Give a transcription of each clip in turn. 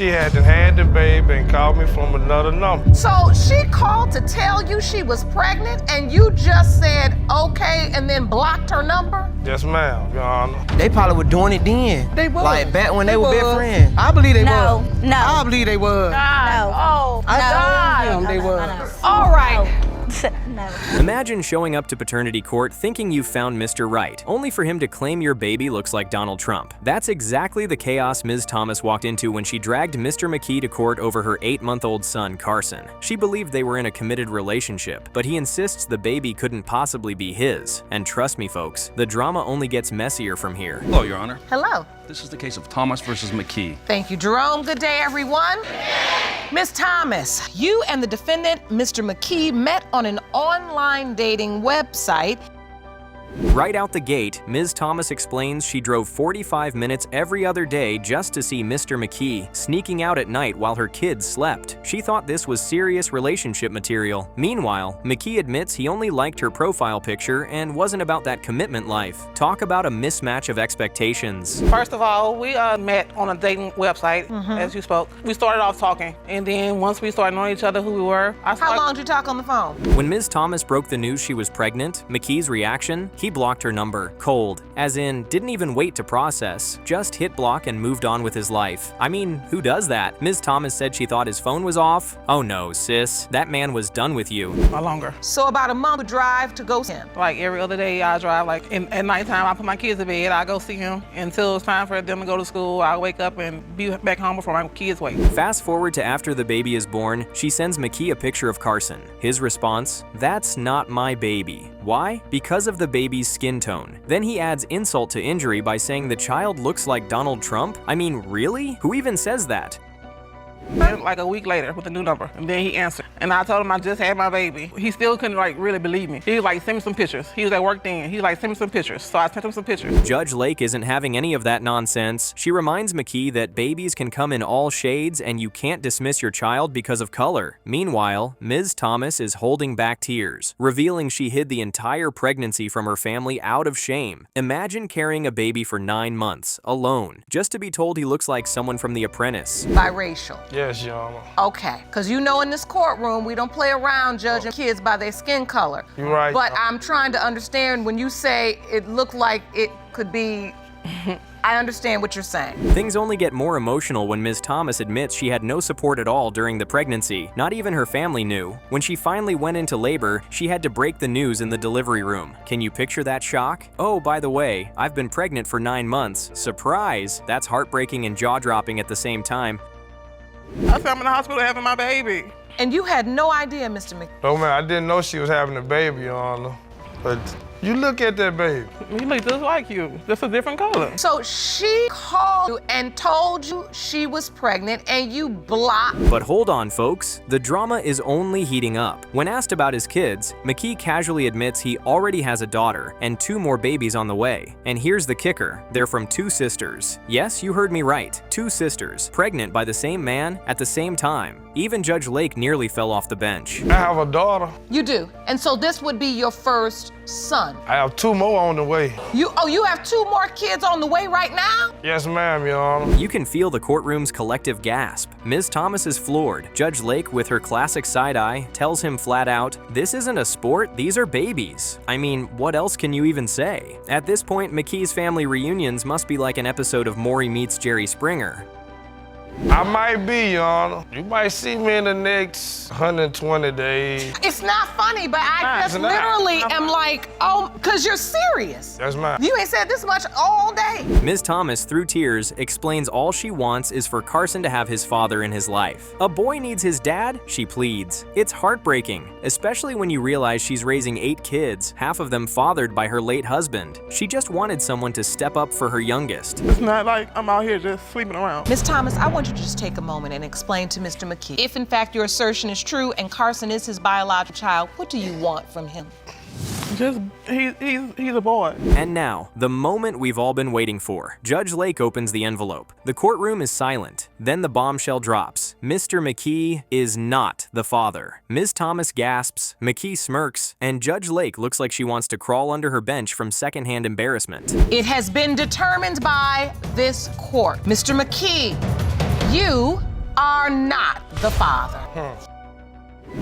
she had the baby and called me from another number. So she called to tell you she was pregnant and you just said okay and then blocked her number? Yes, ma'am, Your Honor. They probably were doing it then. They was. Like back when they were best friends. I believe they was. No. I believe they was. No. Oh, I God. told them they was. All right. No. Imagine showing up to paternity court thinking you've found Mr. Right, only for him to claim your baby looks like Donald Trump. That's exactly the chaos Ms. Thomas walked into when she dragged Mr. McKee to court over her 8-month-old son, Carson. She believed they were in a committed relationship, but he insists the baby couldn't possibly be his. And trust me, folks, the drama only gets messier from here. Hello, Your Honor. Hello. This is the case of Thomas versus McKee. Thank you, Jerome. Good day, everyone. Miss Thomas, you and the defendant, Mr. McKee, met on an online dating website. Right out the gate, Ms. Thomas explains she drove 45 minutes every other day just to see Mr. McKee, sneaking out at night while her kids slept. She thought this was serious relationship material. Meanwhile, McKee admits he only liked her profile picture and wasn't about that commitment life. Talk about a mismatch of expectations. First of all, we met on a dating website, as you spoke. We started off talking, and then once we started knowing each other, who we were, How long did you talk on the phone? When Ms. Thomas broke the news she was pregnant, McKee's reaction? He blocked her number, cold, as in didn't even wait to process, just hit block and moved on with his life. I mean, who does that? Ms. Thomas said she thought his phone was off. Oh no, sis, that man was done with you. No longer. So about a month drive to go see him. Like every other day, I drive. Like at nighttime, I put my kids to bed. I go see him until it's time for them to go to school. I wake up and be back home before my kids wake. Fast forward to after the baby is born, she sends McKee a picture of Carson. His response, "That's not my baby." Why? Because of the baby's skin tone. Then he adds insult to injury by saying the child looks like Donald Trump? I mean, really? Who even says that? And like a week later with a new number, and then he answered. And I told him I just had my baby. He still couldn't like really believe me. He was like, send me some pictures. He was at work then. He was like, send me some pictures. So I sent him some pictures. Judge Lake isn't having any of that nonsense. She reminds McKee that babies can come in all shades and you can't dismiss your child because of color. Meanwhile, Ms. Thomas is holding back tears, revealing she hid the entire pregnancy from her family out of shame. Imagine carrying a baby for 9 months, alone, just to be told he looks like someone from The Apprentice. Biracial. Yes, Your Honor. Okay, because you know in this courtroom, we don't play around judging kids by their skin color. You're right. But I'm trying to understand when you say it looked like it could be, I understand what you're saying. Things only get more emotional when Ms. Thomas admits she had no support at all during the pregnancy. Not even her family knew. When she finally went into labor, she had to break the news in the delivery room. Can you picture that shock? Oh, by the way, I've been pregnant for 9 months. Surprise! That's heartbreaking and jaw-dropping at the same time. I said I'm in the hospital having my baby. And you had no idea, Mr. McKee. No, man, I didn't know she was having a baby, Your Honor. But you look at that baby. He looked just like you, just a different color. So she called you and told you she was pregnant and you blocked. But hold on, folks. The drama is only heating up. When asked about his kids, McKee casually admits he already has a daughter and 2 more babies on the way. And here's the kicker. They're from 2 sisters. Yes, you heard me right. 2 sisters, pregnant by the same man at the same time. Even Judge Lake nearly fell off the bench. I have a daughter. You do. And so this would be your first son. I have 2 more on the way. You have 2 more kids on the way right now? Yes, ma'am, Your Honor. You can feel the courtroom's collective gasp. Ms. Thomas is floored. Judge Lake, with her classic side eye, tells him flat out, "This isn't a sport, these are babies." I mean, what else can you even say? At this point, McKee's family reunions must be like an episode of Maury Meets Jerry Springer. I might be, Your Honor. You might see me in the next 120 days. It's not funny, but I just literally am like, oh, because you're serious. That's mine. You ain't said this much all day. Ms. Thomas, through tears, explains all she wants is for Carson to have his father in his life. A boy needs his dad, she pleads. It's heartbreaking, especially when you realize she's raising 8 kids, half of them fathered by her late husband. She just wanted someone to step up for her youngest. It's not like I'm out here just sleeping around. Miss Thomas, I want you to just take a moment and explain to Mr. McKee. If in fact your assertion is true and Carson is his biological child, what do you want from him? Just, he's a boy. And now, the moment we've all been waiting for. Judge Lake opens the envelope. The courtroom is silent. Then the bombshell drops. Mr. McKee is not the father. Ms. Thomas gasps, McKee smirks, and Judge Lake looks like she wants to crawl under her bench from secondhand embarrassment. It has been determined by this court. Mr. McKee, you are not the father.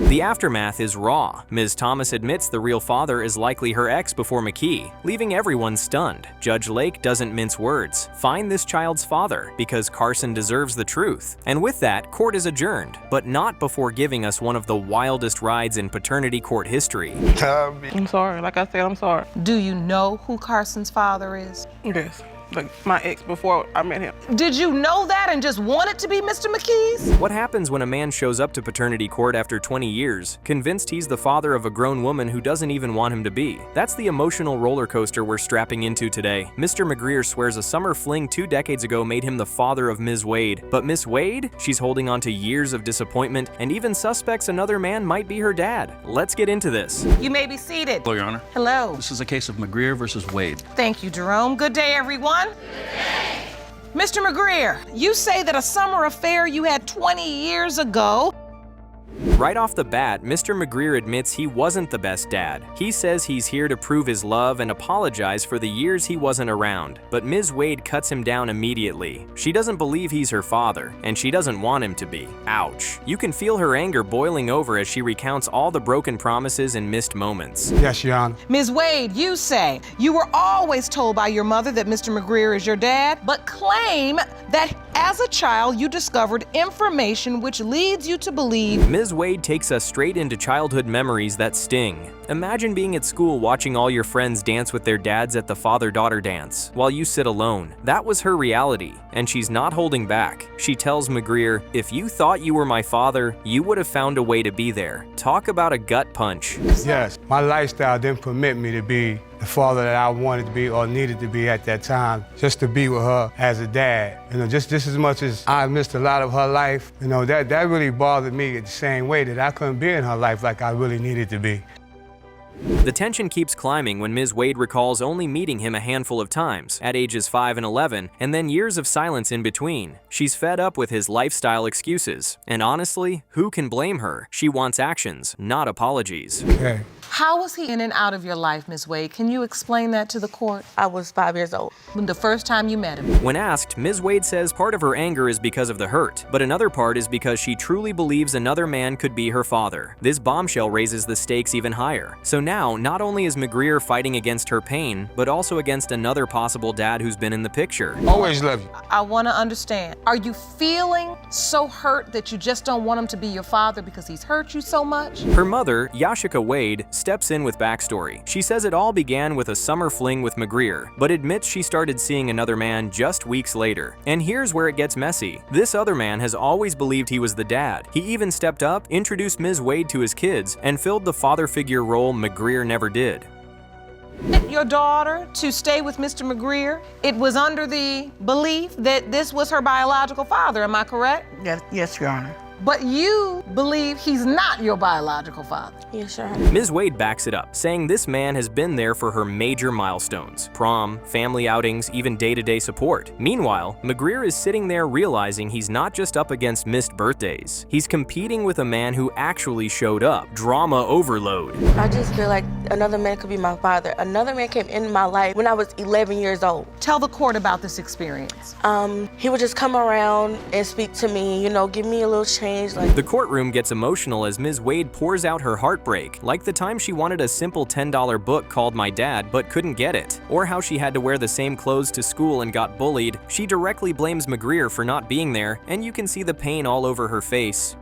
The aftermath is raw. Ms. Thomas admits the real father is likely her ex before McKee, leaving everyone stunned. Judge Lake doesn't mince words. Find this child's father, because Carson deserves the truth. And with that, court is adjourned, but not before giving us one of the wildest rides in paternity court history. I'm sorry. Like I said, I'm sorry. Do you know who Carson's father is? Yes. Like my ex before I met him. Did you know that and just want it to be Mr. McKee's? What happens when a man shows up to paternity court after 20 years, convinced he's the father of a grown woman who doesn't even want him to be? That's the emotional roller coaster we're strapping into today. Mr. McGreer swears a summer fling 2 decades ago made him the father of Ms. Wade. But Miss Wade? She's holding on to years of disappointment and even suspects another man might be her dad. Let's get into this. You may be seated. Hello, Your Honor. Hello. This is a case of McGreer versus Wade. Thank you, Jerome. Good day, everyone. Mr. McGreer, you say that a summer affair you had 20 years ago. Right off the bat, Mr. McGreer admits he wasn't the best dad. He says he's here to prove his love and apologize for the years he wasn't around. But Ms. Wade cuts him down immediately. She doesn't believe he's her father, and she doesn't want him to be. Ouch. You can feel her anger boiling over as she recounts all the broken promises and missed moments. Yes, Your Honor. Ms. Wade, you say you were always told by your mother that Mr. McGreer is your dad, but claim that as a child you discovered information which leads you to believe. Ms. Wade takes us straight into childhood memories that sting. Imagine being at school watching all your friends dance with their dads at the father-daughter dance, while you sit alone. That was her reality, and she's not holding back. She tells McGreer, "If you thought you were my father, you would have found a way to be there." Talk about a gut punch. Yes, my lifestyle didn't permit me to be the father that I wanted to be or needed to be at that time, just to be with her as a dad. You know, just as much as I missed a lot of her life, you know, that really bothered me in the same way that I couldn't be in her life like I really needed to be. The tension keeps climbing when Ms. Wade recalls only meeting him a handful of times, at ages 5 and 11, and then years of silence in between. She's fed up with his lifestyle excuses. And honestly, who can blame her? She wants actions, not apologies. Okay. How was he in and out of your life, Ms. Wade? Can you explain that to the court? I was 5 years old. When the first time you met him? When asked, Ms. Wade says part of her anger is because of the hurt, but another part is because she truly believes another man could be her father. This bombshell raises the stakes even higher. So now, not only is McGreer fighting against her pain, but also against another possible dad who's been in the picture. Always love you. I want to understand. Are you feeling so hurt that you just don't want him to be your father because he's hurt you so much? Her mother, Yashika Wade, steps in with backstory. She says it all began with a summer fling with McGreer, but admits she started seeing another man just weeks later. And here's where it gets messy. This other man has always believed he was the dad. He even stepped up, introduced Ms. Wade to his kids, and filled the father figure role McGreer never did. Your daughter to stay with Mr. McGreer, it was under the belief that this was her biological father, am I correct? Yes, Your Honor. But you believe he's not your biological father. Yes, Your Honor. Ms. Wade backs it up, saying this man has been there for her major milestones: prom, family outings, even day-to-day support. Meanwhile, McGreer is sitting there realizing he's not just up against missed birthdays. He's competing with a man who actually showed up. Drama overload. I just feel like another man could be my father. Another man came into my life when I was 11 years old. Tell the court about this experience. He would just come around and speak to me, you know, give me a little change. The courtroom gets emotional as Ms. Wade pours out her heartbreak, like the time she wanted a simple $10 book called My Dad but couldn't get it, or how she had to wear the same clothes to school and got bullied. She directly blames McGreer for not being there, and you can see the pain all over her face.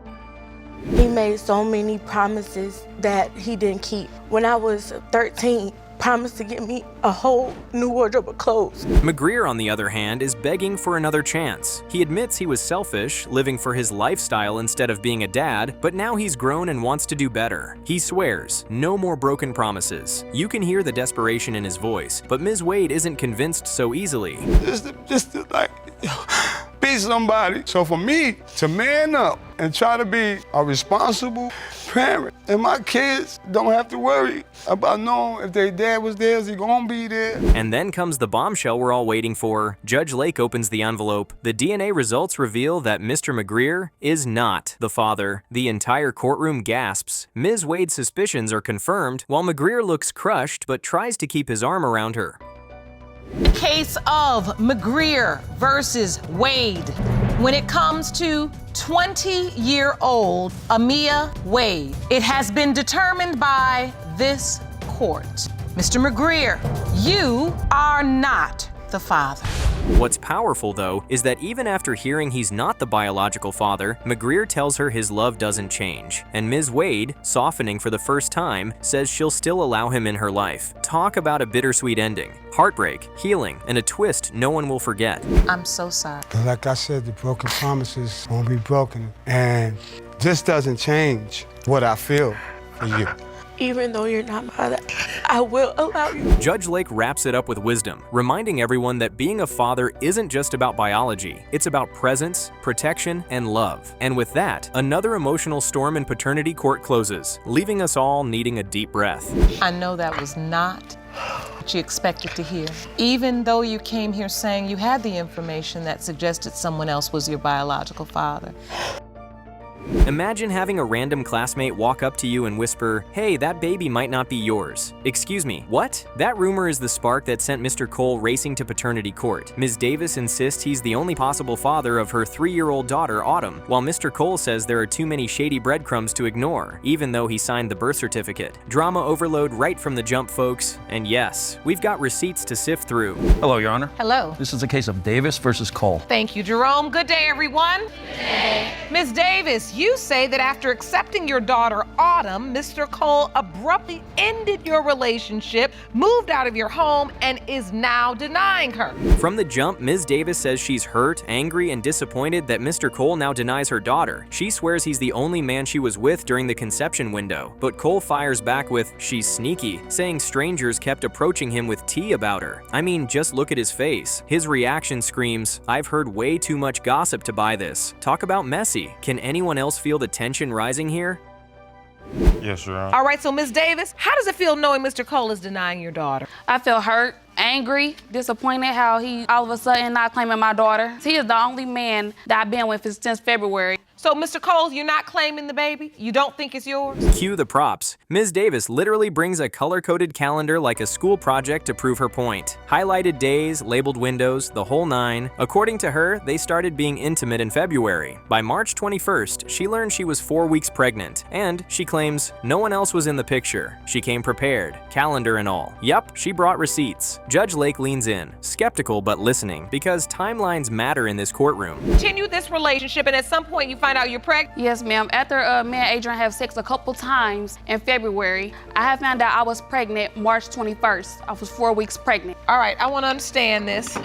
He made so many promises that he didn't keep. When I was 13, promised to get me a whole new wardrobe of clothes. McGreer, on the other hand, is begging for another chance. He admits he was selfish, living for his lifestyle instead of being a dad, but now he's grown and wants to do better. He swears, no more broken promises. You can hear the desperation in his voice, but Ms. Wade isn't convinced so easily. Just to like, be somebody. So for me to man up and try to be a responsible parent, and my kids don't have to worry about knowing if their dad was there, is he gonna be there? And then comes the bombshell we're all waiting for. Judge Lake opens the envelope. The DNA results reveal that Mr. McGreer is not the father. The entire courtroom gasps. Ms. Wade's suspicions are confirmed, while McGreer looks crushed but tries to keep his arm around her. The case of McGreer versus Wade. When it comes to 20-year-old Amia Wade. It has been determined by this court. Mr. McGreer, you are not the father. What's powerful, though, is that even after hearing he's not the biological father, McGreer tells her his love doesn't change. And Ms. Wade, softening for the first time, says she'll still allow him in her life. Talk about a bittersweet ending. Heartbreak, healing, and a twist no one will forget. I'm so sorry. But like I said, the broken promises won't be broken. And this doesn't change what I feel for you. Even though you're not my father, I will allow you. Judge Lake wraps it up with wisdom, reminding everyone that being a father isn't just about biology. It's about presence, protection, and love. And with that, another emotional storm in paternity court closes, leaving us all needing a deep breath. I know that was not what you expected to hear. Even though you came here saying you had the information that suggested someone else was your biological father. Imagine having a random classmate walk up to you and whisper, "Hey, that baby might not be yours." Excuse me, what? That rumor is the spark that sent Mr. Cole racing to paternity court. Ms. Davis insists he's the only possible father of her 3-year-old daughter, Autumn, while Mr. Cole says there are too many shady breadcrumbs to ignore, even though he signed the birth certificate. Drama overload right from the jump, folks. And yes, we've got receipts to sift through. Hello, Your Honor. Hello. This is a case of Davis versus Cole. Thank you, Jerome. Good day, everyone. Ms. Davis, you say that after accepting your daughter, Autumn, Mr. Cole abruptly ended your relationship, moved out of your home, and is now denying her. From the jump, Ms. Davis says she's hurt, angry, and disappointed that Mr. Cole now denies her daughter. She swears he's the only man she was with during the conception window, but Cole fires back with, "She's sneaky," saying strangers kept approaching him with tea about her. I mean, just look at his face. His reaction screams, "I've heard way too much gossip to buy this." Talk about messy. Can anyone else feel the tension rising here? Yes, Your Honor. All right, so Ms. Davis, how does it feel knowing Mr. Cole is denying your daughter? I feel hurt, angry, disappointed how he all of a sudden not claiming my daughter. He is the only man that I've been with since February. So, Mr. Cole, you're not claiming the baby? You don't think it's yours? Cue the props. Ms. Davis literally brings a color-coded calendar like a school project to prove her point. Highlighted days, labeled windows, the whole nine. According to her, they started being intimate in February. By March 21st, she learned she was 4 weeks pregnant, and she claims no one else was in the picture. She came prepared, calendar and all. Yup, she brought receipts. Judge Lake leans in, skeptical but listening, because timelines matter in this courtroom. Continue this relationship, and at some point you find out you're pregnant? Yes, ma'am. After me and Adrian have sex a couple times in February, I have found out I was pregnant March 21st. I was 4 weeks pregnant. All right, I want to understand this.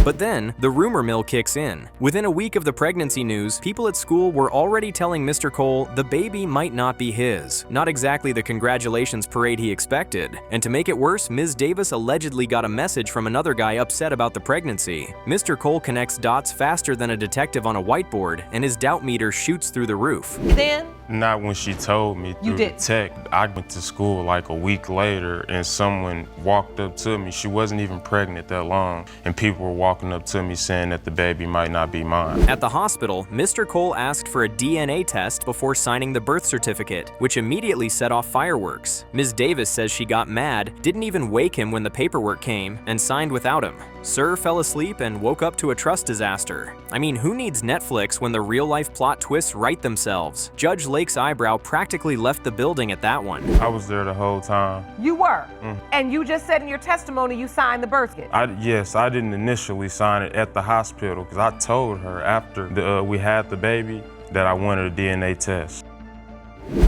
But then, the rumor mill kicks in. Within a week of the pregnancy news, people at school were already telling Mr. Cole the baby might not be his. Not exactly the congratulations parade he expected. And to make it worse, Ms. Davis allegedly got a message from another guy upset about the pregnancy. Mr. Cole connects dots faster than a detective on a whiteboard, and his doubt meter shoots through the roof. Then? Not when she told me through the text. I went to school like a week later and someone walked up to me. She wasn't even pregnant that long. And people were walking up to me saying that the baby might not be mine. At the hospital, Mr. Cole asked for a DNA test before signing the birth certificate, which immediately set off fireworks. Ms. Davis says she got mad, didn't even wake him when the paperwork came, and signed without him. Sir fell asleep and woke up to a trust disaster. I mean, who needs Netflix when the real-life plot twists write themselves? Judge Lake's eyebrow practically left the building at that one. I was there the whole time. You were? And you just said in your testimony you signed the birth certificate? Yes, I didn't initially sign it at the hospital because I told her after we had the baby that I wanted a DNA test.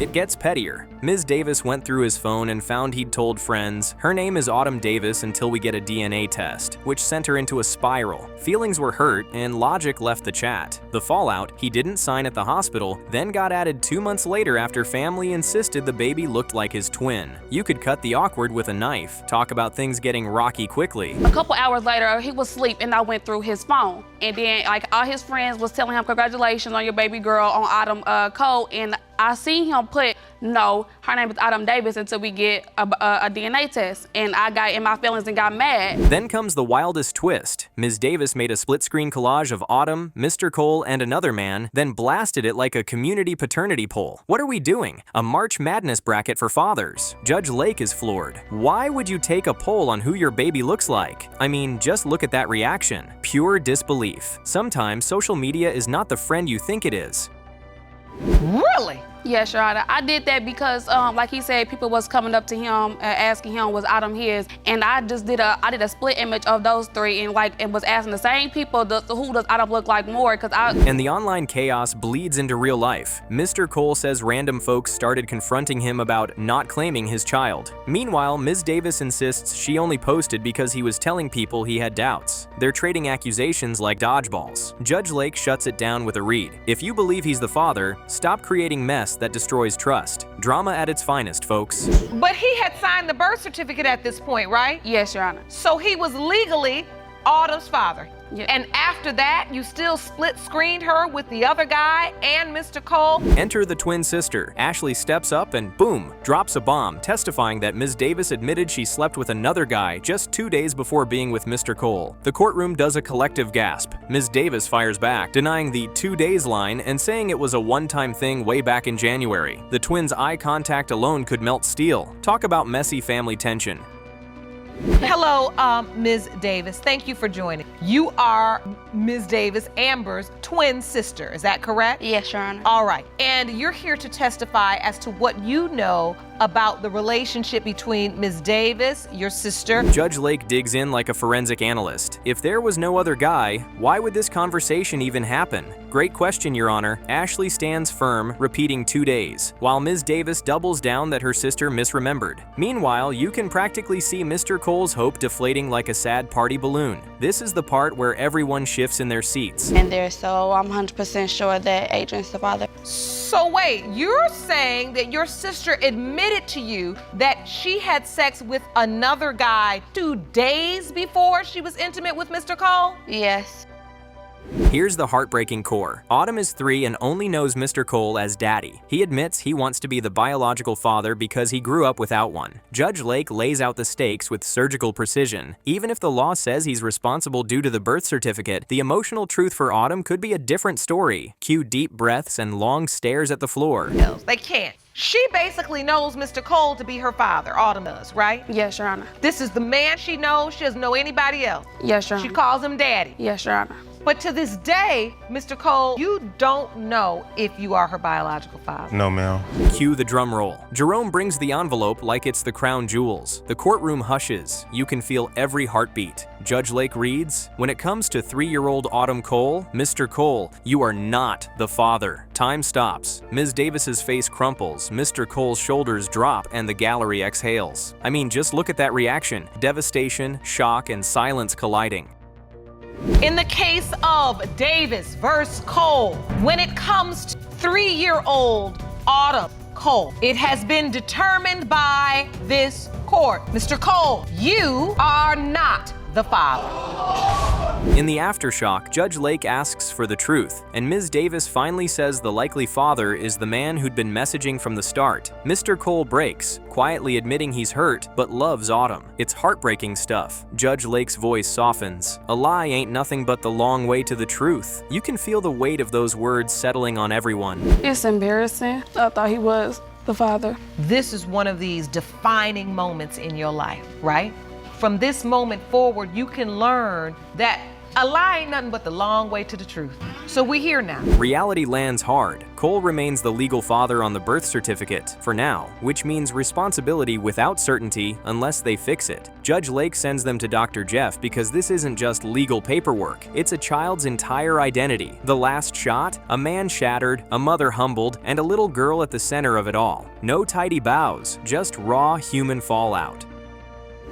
It gets pettier. Ms. Davis went through his phone and found he'd told friends, "Her name is Autumn Davis until we get a DNA test," which sent her into a spiral. Feelings were hurt, and logic left the chat. The fallout, he didn't sign at the hospital, then got added 2 months later after family insisted the baby looked like his twin. You could cut the awkward with a knife. Talk about things getting rocky quickly. A couple hours later, he was asleep, and I went through his phone. And then, like, all his friends was telling him, "Congratulations on your baby girl, on Autumn Cole," and I seen him put, no, her name is Autumn Davis until we get a DNA test. And I got in my feelings and got mad. Then comes the wildest twist. Ms. Davis made a split-screen collage of Autumn, Mr. Cole, and another man, then blasted it like a community paternity poll. What are we doing? A March Madness bracket for fathers. Judge Lake is floored. Why would you take a poll on who your baby looks like? I mean, just look at that reaction. Pure disbelief. Sometimes social media is not the friend you think it is. Really? Yes, Your Honor. I did that because, like he said, people was coming up to him asking him was Autumn his, and I just did a split image of those three, and was asking the same people who does Autumn look like more, And the online chaos bleeds into real life. Mr. Cole says random folks started confronting him about not claiming his child. Meanwhile, Ms. Davis insists she only posted because he was telling people he had doubts. They're trading accusations like dodgeballs. Judge Lake shuts it down with a read. If you believe he's the father, stop creating mess that destroys trust. Drama at its finest, folks. But he had signed the birth certificate at this point, right? Yes, Your Honor. So he was legally Autumn's father. Yeah. And after that, you still split screened her with the other guy and Mr. Cole? Enter the twin sister. Ashley steps up and boom, drops a bomb, testifying that Ms. Davis admitted she slept with another guy just 2 days before being with Mr. Cole. The courtroom does a collective gasp. Ms. Davis fires back, denying the 2 days line and saying it was a one-time thing way back in January. The twins' eye contact alone could melt steel. Talk about messy family tension. Hello, Ms. Davis. Thank you for joining. You are Ms. Davis, Amber's twin sister. Is that correct? Yes, Your Honor. All right. And you're here to testify as to what you know about the relationship between Ms. Davis, your sister. Judge Lake digs in like a forensic analyst. If there was no other guy, why would this conversation even happen? Great question, Your Honor. Ashley stands firm, repeating 2 days, while Ms. Davis doubles down that her sister misremembered. Meanwhile, you can practically see Mr. Cole's hope deflating like a sad party balloon. This is the part where everyone shifts in their seats. And there, so I'm 100% sure that Adrian's the father. So wait, you're saying that your sister admitted to you that she had sex with another guy 2 days before she was intimate with Mr. Cole? Yes. Here's the heartbreaking core. Autumn is 3 and only knows Mr. Cole as daddy. He admits he wants to be the biological father because he grew up without one. Judge Lake lays out the stakes with surgical precision. Even if the law says he's responsible due to the birth certificate, the emotional truth for Autumn could be a different story. Cue deep breaths and long stares at the floor. They can't. She basically knows Mr. Cole to be her father. Autumn does, right? Yes, Your Honor. This is the man she knows. She doesn't know anybody else. Yes, Your Honor. She calls him daddy. Yes, Your Honor. But to this day, Mr. Cole, you don't know if you are her biological father. No, ma'am. Cue the drum roll. Jerome brings the envelope like it's the crown jewels. The courtroom hushes. You can feel every heartbeat. Judge Lake reads, "When it comes to 3-year-old Autumn Cole, Mr. Cole, you are not the father." Time stops. Ms. Davis's face crumples, Mr. Cole's shoulders drop, and the gallery exhales. I mean, just look at that reaction. Devastation, shock, and silence colliding. In the case of Davis versus Cole, when it comes to 3-year-old Autumn Cole, it has been determined by this court. Mr. Cole, you are not the father. In the aftershock, Judge Lake asks for the truth, and Ms. Davis finally says the likely father is the man who'd been messaging from the start. Mr. Cole breaks, quietly admitting he's hurt, but loves Autumn. It's heartbreaking stuff. Judge Lake's voice softens. A lie ain't nothing but the long way to the truth. You can feel the weight of those words settling on everyone. It's embarrassing. I thought he was the father. This is one of these defining moments in your life, right? From this moment forward, you can learn that a lie ain't nothing but the long way to the truth. So we're here now. Reality lands hard. Cole remains the legal father on the birth certificate, for now, which means responsibility without certainty unless they fix it. Judge Lake sends them to Dr. Jeff because this isn't just legal paperwork, it's a child's entire identity. The last shot, a man shattered, a mother humbled, and a little girl at the center of it all. No tidy bows, just raw human fallout.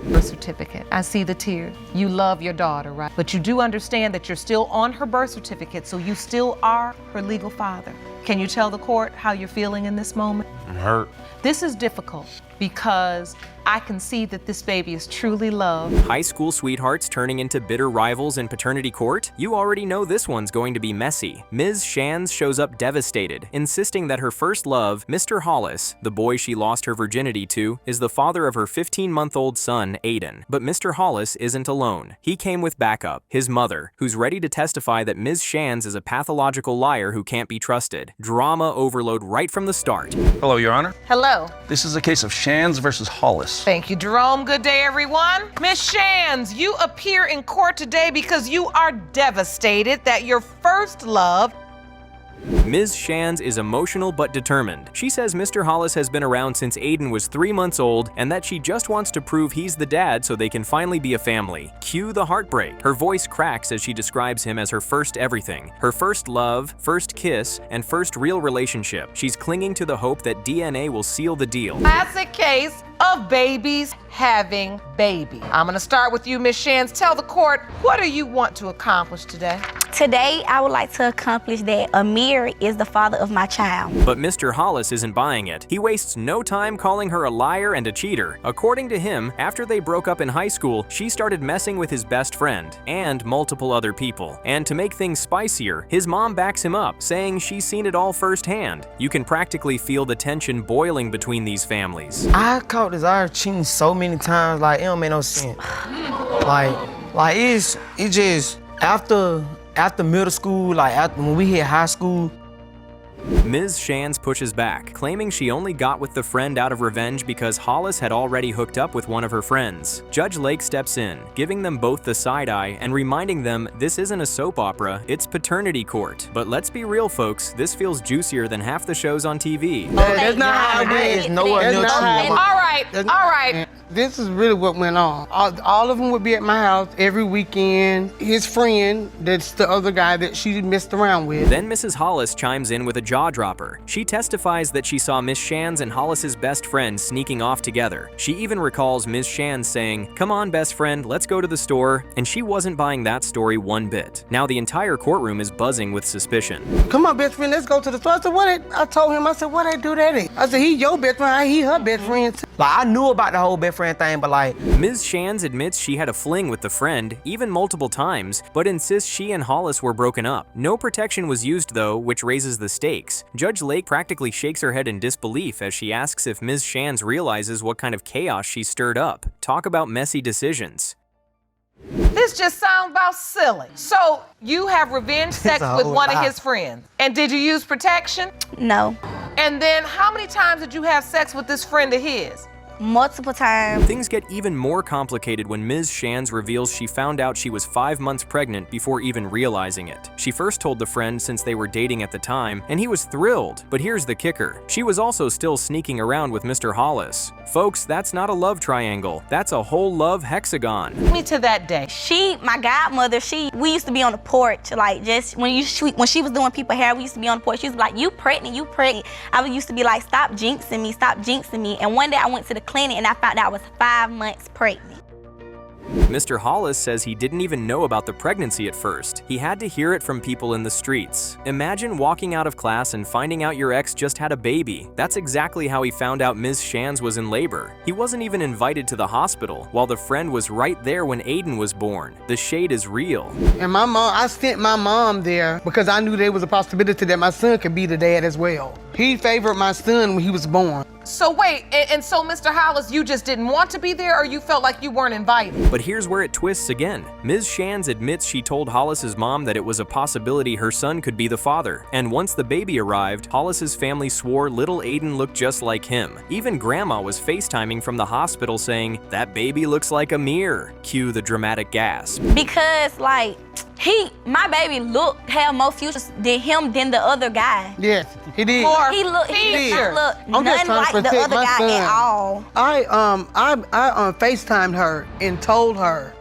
Birth certificate. I see the tears. You love your daughter, right? But you do understand that you're still on her birth certificate, so you still are her legal father. Can you tell the court how you're feeling in this moment? I'm hurt. This is difficult because I can see that this baby is truly loved. High school sweethearts turning into bitter rivals in paternity court? You already know this one's going to be messy. Ms. Shands shows up devastated, insisting that her first love, Mr. Hollis, the boy she lost her virginity to, is the father of her 15-month-old son, Aiden. But Mr. Hollis isn't alone. He came with backup, his mother, who's ready to testify that Ms. Shands is a pathological liar who can't be trusted. Drama overload right from the start. Hello, Your Honor. Hello. This is a case of Shands versus Hollis. Thank you, Jerome. Good day, everyone. Miss Shands, you appear in court today because you are devastated that your first love. Ms. Shands is emotional but determined. She says Mr. Hollis has been around since Aiden was 3 months old and that she just wants to prove he's the dad so they can finally be a family. Cue the heartbreak. Her voice cracks as she describes him as her first everything. Her first love, first kiss, and first real relationship. She's clinging to the hope that DNA will seal the deal. Classic case of babies having baby. I'm gonna start with you, Miss Shands. Tell the court, what do you want to accomplish today? Today, I would like to accomplish that Amir is the father of my child. But Mr. Hollis isn't buying it. He wastes no time calling her a liar and a cheater. According to him, after they broke up in high school, she started messing with his best friend and multiple other people. And to make things spicier, his mom backs him up, saying she's seen it all firsthand. You can practically feel the tension boiling between these families. I caught this Irish cheating so many times, like it don't make no sense. like it's just after middle school, like after when we hit high school. Ms. Shands pushes back, claiming she only got with the friend out of revenge because Hollis had already hooked up with one of her friends. Judge Lake steps in, giving them both the side eye and reminding them this isn't a soap opera, it's paternity court. But let's be real, folks, this feels juicier than half the shows on TV. That's not how it is. Nowhere near All right. This is really what went on. All of them would be at my house every weekend. His friend, that's the other guy that she messed around with. Then Mrs. Hollis chimes in with a jaw-dropper. She testifies that she saw Miss Shands and Hollis's best friend sneaking off together. She even recalls Ms. Shands saying, "Come on, best friend, let's go to the store," and she wasn't buying that story one bit. Now the entire courtroom is buzzing with suspicion. Come on, best friend, let's go to the store. I said, I told him, what they do that in? I said, he your best friend, he her best friend too. Like I knew about the whole best friend thing, but like Ms. Shands admits she had a fling with the friend, even multiple times, but insists she and Hollis were broken up. No protection was used though, which raises the stakes. Judge Lake practically shakes her head in disbelief as she asks if Ms. Shands realizes what kind of chaos she stirred up. Talk about messy decisions. This just sounds about silly. So you have revenge sex with one of his friends. And did you use protection? No. And then how many times did you have sex with this friend of his? Multiple times. Things get even more complicated when Ms. Shands reveals she found out she was 5 months pregnant before even realizing it. She first told the friend since they were dating at the time, and he was thrilled. But here's the kicker. She was also still sneaking around with Mr. Hollis. Folks, that's not a love triangle. That's a whole love hexagon. Take me to that day. My godmother, we used to be on the porch, like just when she was doing people's hair, we used to be on the porch. She was like, you pregnant. I used to be like, stop jinxing me. And one day I went to the clinic and I found out I was 5 months pregnant. Mr. Hollis says he didn't even know about the pregnancy at first. He had to hear it from people in the streets. Imagine walking out of class and finding out your ex just had a baby. That's exactly how he found out Ms. Shands was in labor. He wasn't even invited to the hospital, while the friend was right there when Aiden was born. The shade is real. And I sent my mom there because I knew there was a possibility that my son could be the dad as well. He favored my son when he was born. So wait, and so Mr. Hollis, you just didn't want to be there or you felt like you weren't invited? But here's where it twists again. Ms. Shands admits she told Hollis's mom that it was a possibility her son could be the father. And once the baby arrived, Hollis's family swore little Aiden looked just like him. Even Grandma was FaceTiming from the hospital saying, "That baby looks like Amir." Cue the dramatic gasp. Because like, my baby had more futures than the other guy. Yes, he did. He looked nothing like the other guy at all. I FaceTimed her and told her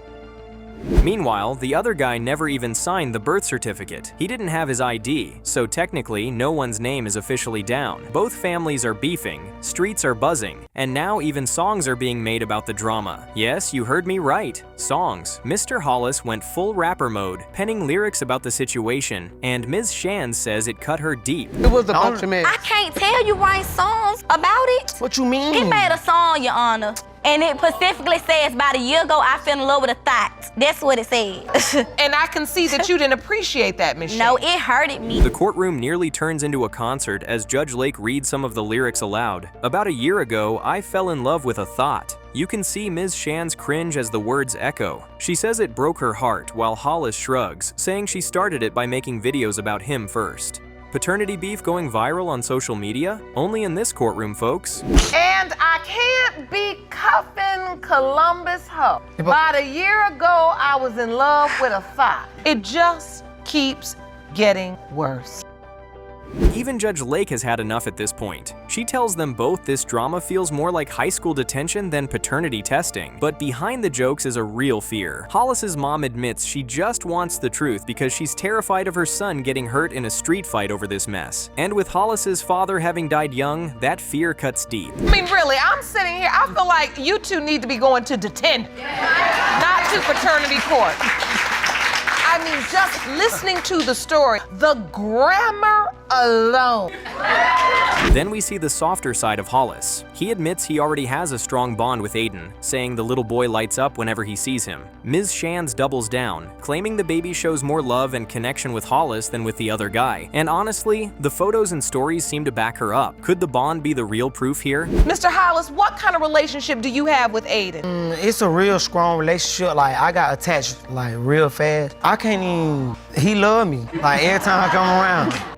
Meanwhile, the other guy never even signed the birth certificate. He didn't have his ID, so technically no one's name is officially down. Both families are beefing, streets are buzzing, and now even songs are being made about the drama. Yes, you heard me right. Songs. Mr. Hollis went full rapper mode, penning lyrics about the situation, and Ms. Shands says it cut her deep. It was a bunch of mess. I can't tell you write songs about it. What you mean? He made a song, Your Honor. And it specifically says, about a year ago, I fell in love with a thought. That's what it said. And I can see that you didn't appreciate that, Ms. No, Shands. it hurted me. The courtroom nearly turns into a concert as Judge Lake reads some of the lyrics aloud. About a year ago, I fell in love with a thought. You can see Ms. Shands cringe as the words echo. She says it broke her heart, while Hollis shrugs, saying she started it by making videos about him first. Paternity beef going viral on social media? Only in this courtroom, folks. And I can't be cuffing Columbus Ho. About a year ago, I was in love with a thought. It just keeps getting worse. Even Judge Lake has had enough at this point. She tells them both this drama feels more like high school detention than paternity testing. But behind the jokes is a real fear. Hollis's mom admits she just wants the truth because she's terrified of her son getting hurt in a street fight over this mess. And with Hollis's father having died young, that fear cuts deep. I mean, really, I'm sitting here, I feel like you two need to be going to detention, not to paternity court. I mean, just listening to the story, the grammar alone. Then we see the softer side of Hollis. He admits he already has a strong bond with Aiden, saying the little boy lights up whenever he sees him. Ms. Shands doubles down, claiming the baby shows more love and connection with Hollis than with the other guy. And honestly, the photos and stories seem to back her up. Could the bond be the real proof here? Mr. Hollis, what kind of relationship do you have with Aiden? It's a real strong relationship. Like, I got attached, like, real fast. I can't even, he love me, like, every time I come around.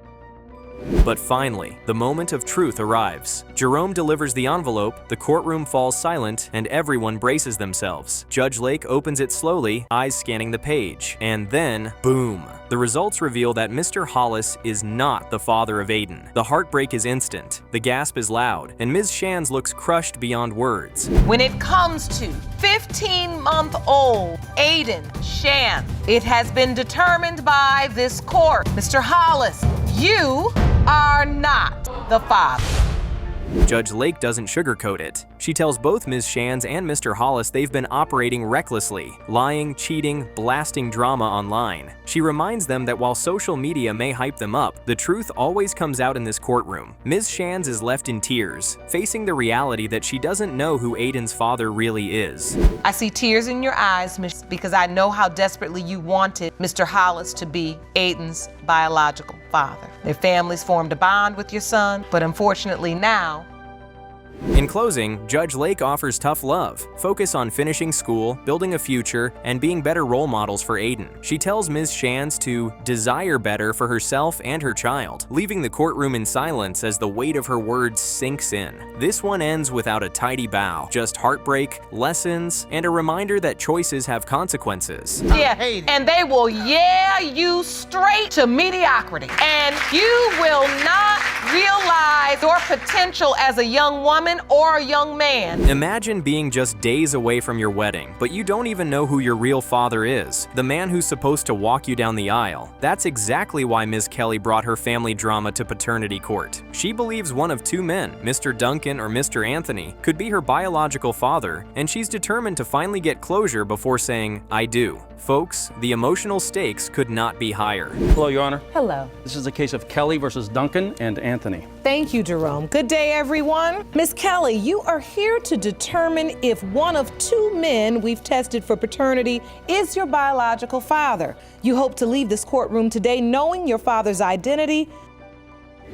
But finally, the moment of truth arrives. Jerome delivers the envelope, the courtroom falls silent, and everyone braces themselves. Judge Lake opens it slowly, eyes scanning the page. And then, boom! The results reveal that Mr. Hollis is not the father of Aiden. The heartbreak is instant, the gasp is loud, and Ms. Shands looks crushed beyond words. When it comes to 15-month-old Aiden Shands, it has been determined by this court. Mr. Hollis, you are not the father. Judge Lake doesn't sugarcoat it. She tells both Ms. Shands and Mr. Hollis they've been operating recklessly, lying, cheating, blasting drama online. She reminds them that while social media may hype them up, the truth always comes out in this courtroom. Ms. Shands is left in tears, facing the reality that she doesn't know who Aiden's father really is. I see tears in your eyes, Miss, because I know how desperately you wanted Mr. Hollis to be Aiden's biological father. Their families formed a bond with your son, but unfortunately now, in closing, Judge Lake offers tough love, focus on finishing school, building a future, and being better role models for Aiden. She tells Ms. Shands to desire better for herself and her child, leaving the courtroom in silence as the weight of her words sinks in. This one ends without a tidy bow, just heartbreak, lessons, and a reminder that choices have consequences. yeah, and they will you straight to mediocrity. And you will not realize your potential as a young woman or a young man. Imagine being just days away from your wedding, but you don't even know who your real father is, the man who's supposed to walk you down the aisle. That's exactly why Ms. Kelly brought her family drama to paternity court. She believes one of two men, Mr. Duncan or Mr. Anthony, could be her biological father, and she's determined to finally get closure before saying, I do. Folks, the emotional stakes could not be higher. Hello, Your Honor. Hello. This is a case of Kelly versus Duncan and Anthony. Thank you, Jerome. Good day, everyone. Miss Kelly, you are here to determine if one of two men we've tested for paternity is your biological father. You hope to leave this courtroom today knowing your father's identity.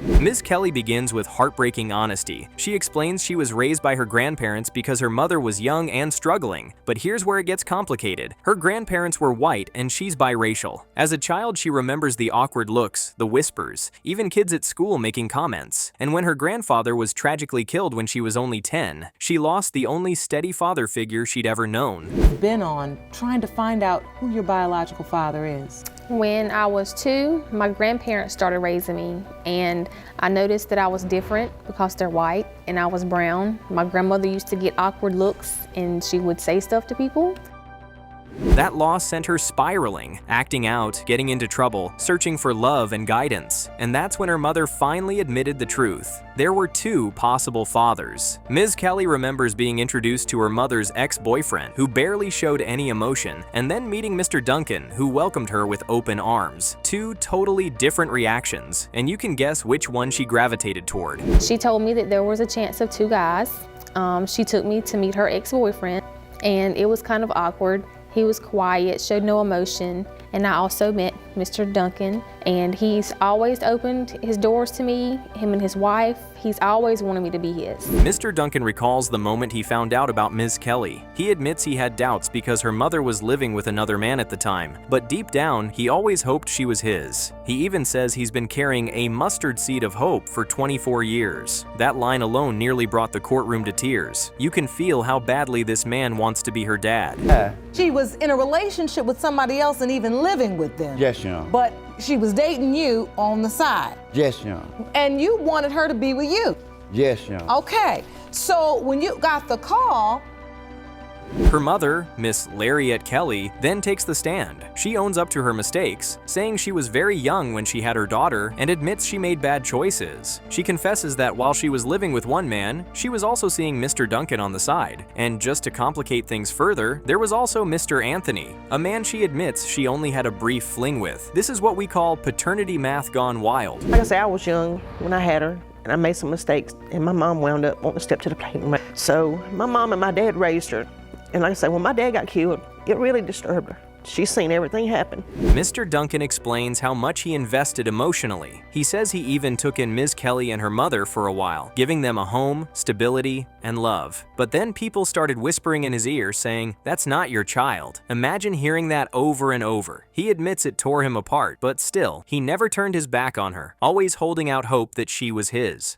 Ms. Kelly begins with heartbreaking honesty. She explains she was raised by her grandparents because her mother was young and struggling. But here's where it gets complicated. Her grandparents were white and she's biracial. As a child, she remembers the awkward looks, the whispers, even kids at school making comments. And when her grandfather was tragically killed when she was only 10, she lost the only steady father figure she'd ever known. Been on trying to find out who your biological father is. When I was 2, my grandparents started raising me, and I noticed that I was different because they're white and I was brown. My grandmother used to get awkward looks and she would say stuff to people. That loss sent her spiraling, acting out, getting into trouble, searching for love and guidance. And that's when her mother finally admitted the truth. There were 2 possible fathers. Ms. Kelly remembers being introduced to her mother's ex-boyfriend, who barely showed any emotion, and then meeting Mr. Duncan, who welcomed her with open arms. 2 totally different reactions, and you can guess which one she gravitated toward. She told me that there was a chance of 2 guys. She took me to meet her ex-boyfriend, and it was kind of awkward. He was quiet, showed no emotion, and I also met Mr. Duncan, and he's always opened his doors to me, him and his wife. He's always wanted me to be his. Mr. Duncan recalls the moment he found out about Ms. Kelly. He admits he had doubts because her mother was living with another man at the time, but deep down, he always hoped she was his. He even says he's been carrying a mustard seed of hope for 24 years. That line alone nearly brought the courtroom to tears. You can feel how badly this man wants to be her dad. She was in a relationship with somebody else and even living with them. Yes, Your Honor. But she was dating you on the side. Yes, Your Honor. And you wanted her to be with you. Yes, Your Honor. Okay, so when you got the call, Her mother, Miss Lariat Kelly, then takes the stand. She owns up to her mistakes, saying she was very young when she had her daughter and admits she made bad choices. She confesses that while she was living with one man, she was also seeing Mr. Duncan on the side. And just to complicate things further, there was also Mr. Anthony, a man she admits she only had a brief fling with. This is what we call paternity math gone wild. Like I said, I was young when I had her, and I made some mistakes, and my mom wound up wanting to step to the plate. So my mom and my dad raised her. And like I said, when my dad got killed, it really disturbed her. She's seen everything happen. Mr. Duncan explains how much he invested emotionally. He says he even took in Ms. Kelly and her mother for a while, giving them a home, stability, and love. But then people started whispering in his ear saying, "That's not your child." Imagine hearing that over and over. He admits it tore him apart, but still, he never turned his back on her, always holding out hope that she was his.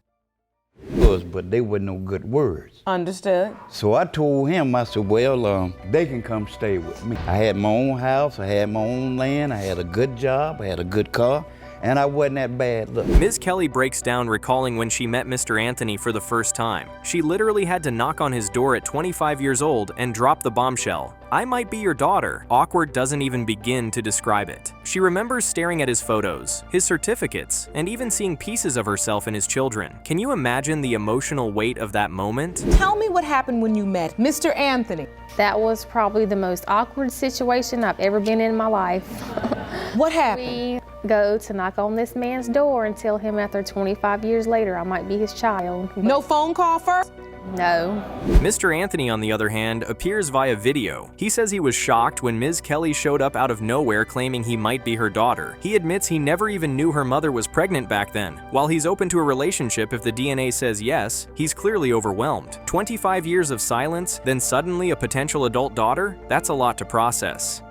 But they weren't no good words. Understood. So I told him, I said, well, they can come stay with me. I had my own house, I had my own land, I had a good job, I had a good car, and I wasn't that bad. Look. Ms. Kelly breaks down recalling when she met Mr. Anthony for the first time. She literally had to knock on his door at 25 years old and drop the bombshell. "I might be your daughter." Awkward doesn't even begin to describe it. She remembers staring at his photos, his certificates, and even seeing pieces of herself in his children. Can you imagine the emotional weight of that moment? Tell me what happened when you met Mr. Anthony. That was probably the most awkward situation I've ever been in my life. What happened? We go to knock on this man's door and tell him after 25 years later I might be his child. No phone call first? No. Mr. Anthony, on the other hand, appears via video. He says he was shocked when Ms. Kelly showed up out of nowhere claiming he might be her daughter. He admits he never even knew her mother was pregnant back then. While he's open to a relationship if the DNA says yes, he's clearly overwhelmed. 25 years of silence, then suddenly a potential adult daughter? That's a lot to process.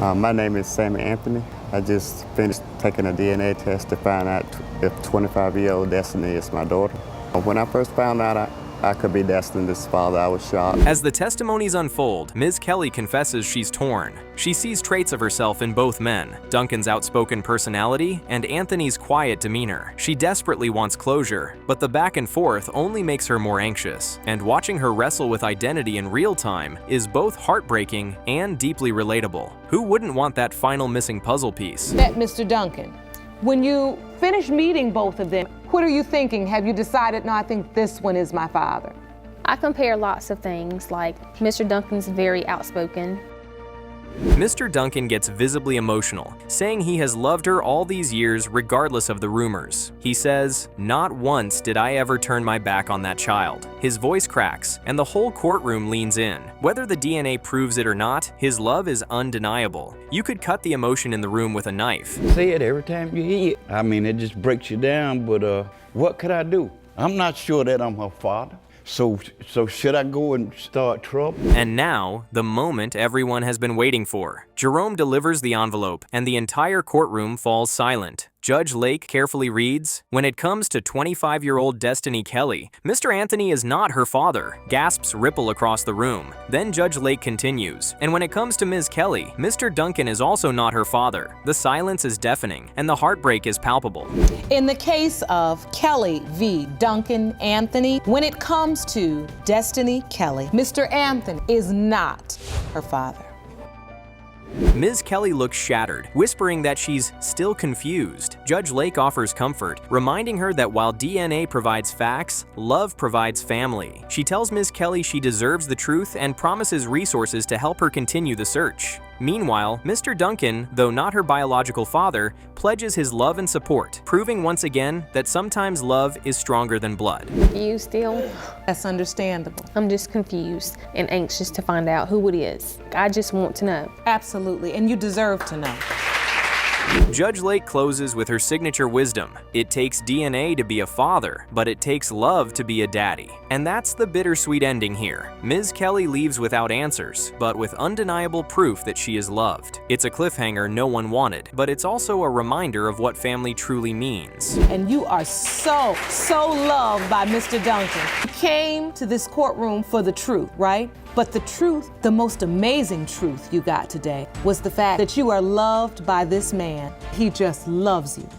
My name is Sammy Anthony. I just finished taking a DNA test to find out if 25-year-old Destiny is my daughter. When I first found out I could be Destiny's father, I was shocked. As the testimonies unfold, Ms. Kelly confesses she's torn. She sees traits of herself in both men, Duncan's outspoken personality and Anthony's quiet demeanor. She desperately wants closure, but the back and forth only makes her more anxious, and watching her wrestle with identity in real time is both heartbreaking and deeply relatable. Who wouldn't want that final missing puzzle piece? Met Mr. Duncan. When you finish meeting both of them, what are you thinking? Have you decided, no, I think this one is my father? I compare lots of things, like Mr. Duncan's very outspoken. Mr. Duncan gets visibly emotional, saying he has loved her all these years regardless of the rumors. He says, "Not once did I ever turn my back on that child." His voice cracks, and the whole courtroom leans in. Whether the DNA proves it or not, his love is undeniable. You could cut the emotion in the room with a knife. Say it every time you hear it. I mean, it just breaks you down, but what could I do? I'm not sure that I'm her father. So should I go and start trouble? And now, the moment everyone has been waiting for. Jerome delivers the envelope, and the entire courtroom falls silent. Judge Lake carefully reads, "When it comes to 25-year-old Destiny Kelly, Mr. Anthony is not her father." Gasps ripple across the room. Then Judge Lake continues, "And when it comes to Ms. Kelly, Mr. Duncan is also not her father." The silence is deafening, and the heartbreak is palpable. In the case of Kelly v. Duncan Anthony, when it comes to Destiny Kelly, Mr. Anthony is not her father. Ms. Kelly looks shattered, whispering that she's still confused. Judge Lake offers comfort, reminding her that while DNA provides facts, love provides family. She tells Ms. Kelly she deserves the truth and promises resources to help her continue the search. Meanwhile, Mr. Duncan, though not her biological father, pledges his love and support, proving once again that sometimes love is stronger than blood. You still? That's understandable. I'm just confused and anxious to find out who it is. I just want to know. Absolutely, and you deserve to know. Judge Lake closes with her signature wisdom. It takes DNA to be a father, but it takes love to be a daddy. And that's the bittersweet ending here. Ms. Kelly leaves without answers, but with undeniable proof that she is loved. It's a cliffhanger no one wanted, but it's also a reminder of what family truly means. And you are so loved by Mr. Duncan. You came to this courtroom for the truth, right? But the truth, the most amazing truth you got today, was the fact that you are loved by this man. He just loves you.